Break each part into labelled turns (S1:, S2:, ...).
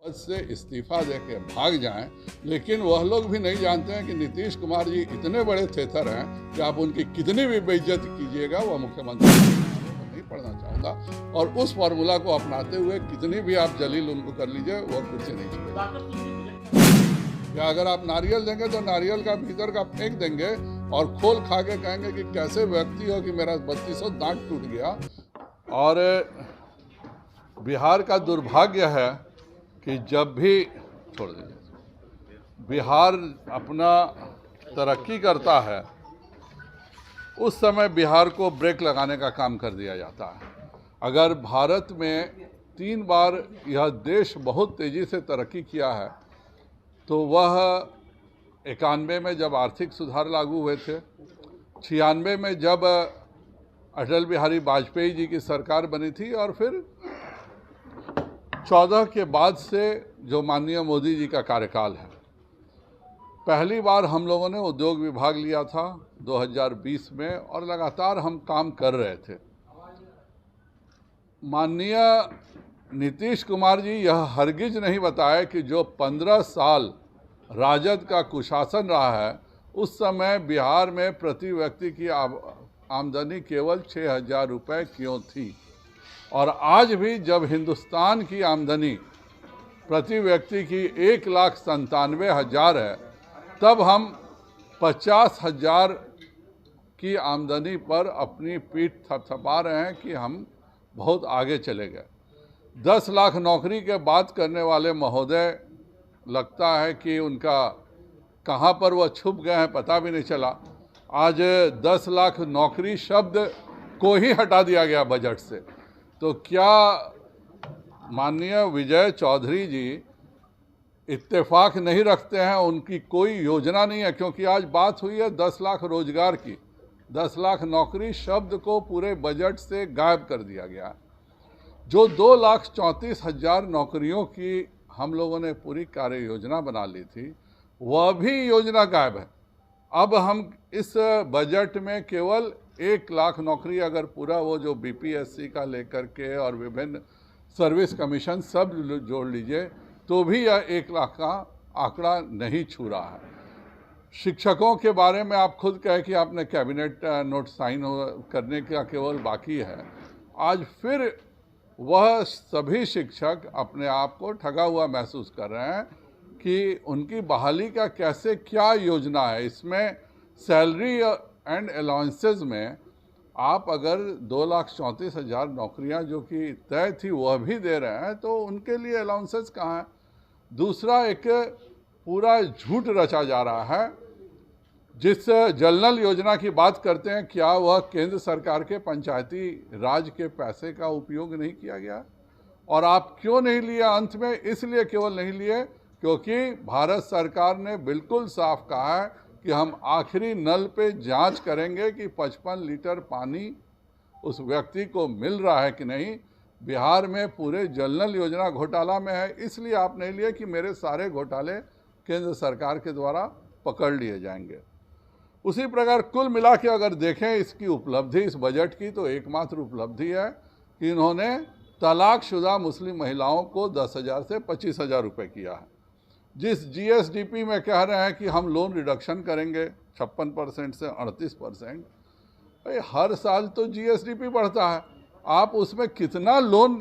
S1: पद से इस्तीफा देके भाग जाएं, लेकिन वह लोग भी नहीं जानते हैं कि नीतीश कुमार जी इतने बड़े थेथर हैं कि आप उनकी कितनी भी बेइज्जत कीजिएगा वह मुख्यमंत्री नहीं पढ़ना चाहूँगा। और उस फॉर्मूला को अपनाते हुए कितनी भी आप जलील उनको कर लीजिए वह कुर्सी नहीं छोड़ेगा। या अगर आप नारियल देंगे तो नारियल का भीतर का फेंक देंगे और खोल खा के कहेंगे कि कैसे व्यक्ति हो कि मेरा 3200 दांत टूट गया। और बिहार का दुर्भाग्य है कि जब भी छोड़ दीजिए बिहार अपना तरक्की करता है उस समय बिहार को ब्रेक लगाने का काम कर दिया जाता है। अगर भारत में 3 बार यह देश बहुत तेज़ी से तरक्की किया है तो वह 91 में जब आर्थिक सुधार लागू हुए थे, 96 में जब अटल बिहारी वाजपेयी जी की सरकार बनी थी, और फिर 14 के बाद से जो माननीय मोदी जी का कार्यकाल है। पहली बार हम लोगों ने उद्योग विभाग लिया था 2020 में और लगातार हम काम कर रहे थे। माननीय नीतीश कुमार जी यह हरगिज नहीं बताए कि जो 15 साल राजद का कुशासन रहा है उस समय बिहार में प्रति व्यक्ति की आमदनी केवल 6,000 रुपये क्यों थी। और आज भी जब हिंदुस्तान की आमदनी प्रति व्यक्ति की 1,97,000 है तब हम 50,000 की आमदनी पर अपनी पीठ थपथपा रहे हैं कि हम बहुत आगे चले गए। 10 लाख नौकरी के बात करने वाले महोदय लगता है कि उनका कहाँ पर वह छुप गए हैं पता भी नहीं चला। आज 10 लाख नौकरी शब्द को ही हटा दिया गया बजट से। तो क्या माननीय विजय चौधरी जी इत्तेफाक नहीं रखते हैं, उनकी कोई योजना नहीं है? क्योंकि आज बात हुई है 10 लाख रोजगार की, 10 लाख नौकरी शब्द को पूरे बजट से गायब कर दिया गया। जो 2,34,000 नौकरियों की हम लोगों ने पूरी कार्य योजना बना ली थी वह भी योजना गायब है। अब हम इस बजट में केवल 1 लाख नौकरी अगर पूरा वो जो बीपीएससी का लेकर के और विभिन्न सर्विस कमीशन सब जोड़ लीजिए तो भी यह 1 लाख का आंकड़ा नहीं छू रहा है। शिक्षकों के बारे में आप खुद कहे कि आपने कैबिनेट नोट साइन करने का केवल बाकी है। आज फिर वह सभी शिक्षक अपने आप को ठगा हुआ महसूस कर रहे हैं कि उनकी बहाली का कैसे क्या योजना है। इसमें सैलरी एंड अलाउंसेस में आप अगर 2,34,000 नौकरियां जो कि तय थी वह भी दे रहे हैं तो उनके लिए अलाउंसेस कहाँ हैं? दूसरा, एक पूरा झूठ रचा जा रहा है। जिस जलनल योजना की बात करते हैं क्या वह केंद्र सरकार के पंचायती राज के पैसे का उपयोग नहीं किया गया? और आप क्यों नहीं लिए? अंत में इसलिए केवल नहीं लिए क्योंकि भारत सरकार ने बिल्कुल साफ कहा है कि हम आखिरी नल पे जांच करेंगे कि 55 लीटर पानी उस व्यक्ति को मिल रहा है कि नहीं। बिहार में पूरे जलनल योजना घोटाला में है, इसलिए आप नहीं लिए कि मेरे सारे घोटाले केंद्र सरकार के द्वारा पकड़ लिए जाएंगे। उसी प्रकार कुल मिला के अगर देखें इसकी उपलब्धि इस बजट की तो एकमात्र उपलब्धि है कि इन्होंने तलाकशुदा मुस्लिम महिलाओं को 10,000 से 25,000 रुपये किया है। जिस जीएसडीपी में कह रहे हैं कि हम लोन रिडक्शन करेंगे 56% से 38%, भाई हर साल तो जीएसडीपी बढ़ता है, आप उसमें कितना लोन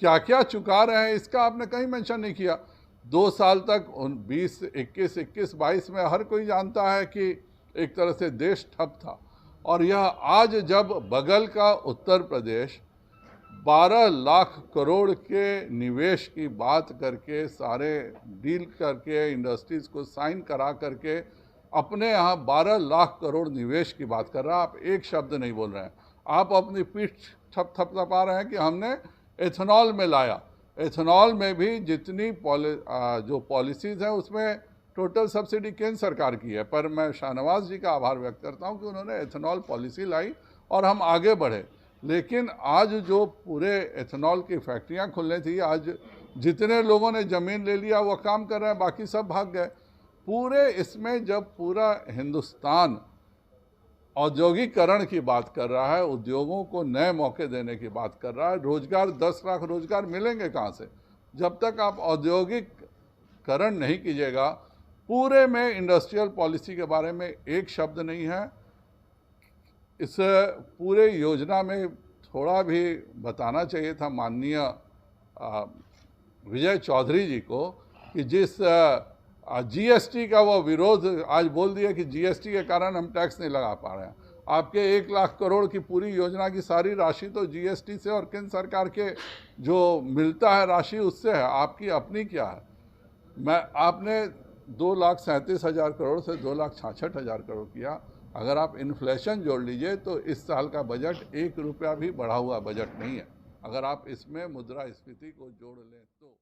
S1: क्या क्या चुका रहे हैं इसका आपने कहीं मेंशन नहीं किया। 2 साल तक 20, 21, 22 में हर कोई जानता है कि एक तरह से देश ठप था। और यह आज जब बगल का उत्तर प्रदेश 12 लाख करोड़ के निवेश की बात करके सारे डील करके इंडस्ट्रीज़ को साइन करा करके अपने यहाँ 12 लाख करोड़ निवेश की बात कर रहा है, आप एक शब्द नहीं बोल रहे हैं। आप अपनी पीठ थपथपा रहे हैं कि हमने एथेनॉल में लाया। एथेनॉल में भी जितनी जो पॉलिसीज़ हैं उसमें टोटल सब्सिडी केंद्र सरकार की है, पर मैं शाहनवाज जी का आभार व्यक्त करता हूं कि उन्होंने एथेनॉल पॉलिसी लाई और हम आगे बढ़े। लेकिन आज जो पूरे एथेनॉल की फैक्ट्रियां खुलने थी, आज जितने लोगों ने ज़मीन ले लिया वो काम कर रहे हैं, बाकी सब भाग गए। पूरे इसमें जब पूरा हिंदुस्तान औद्योगिकरण की बात कर रहा है, उद्योगों को नए मौके देने की बात कर रहा है, रोजगार 10 लाख रोजगार मिलेंगे कहाँ से? जब तक आप औद्योगिकरण नहीं कीजिएगा, पूरे में इंडस्ट्रियल पॉलिसी के बारे में एक शब्द नहीं है। इस पूरे योजना में थोड़ा भी बताना चाहिए था माननीय विजय चौधरी जी को कि जिस जीएसटी का वो विरोध आज बोल दिया कि जीएसटी के कारण हम टैक्स नहीं लगा पा रहे हैं। आपके 1 लाख करोड़ की पूरी योजना की सारी राशि तो जीएसटी से और केंद्र सरकार के जो मिलता है राशि उससे है, आपकी अपनी क्या है। आपने 2,37,000 करोड़ से 2,66,000 करोड़ किया। अगर आप इन्फ्लेशन जोड़ लीजिए तो इस साल का बजट 1 रुपया भी बढ़ा हुआ बजट नहीं है। अगर आप इसमें मुद्रास्फीति को जोड़ लें तो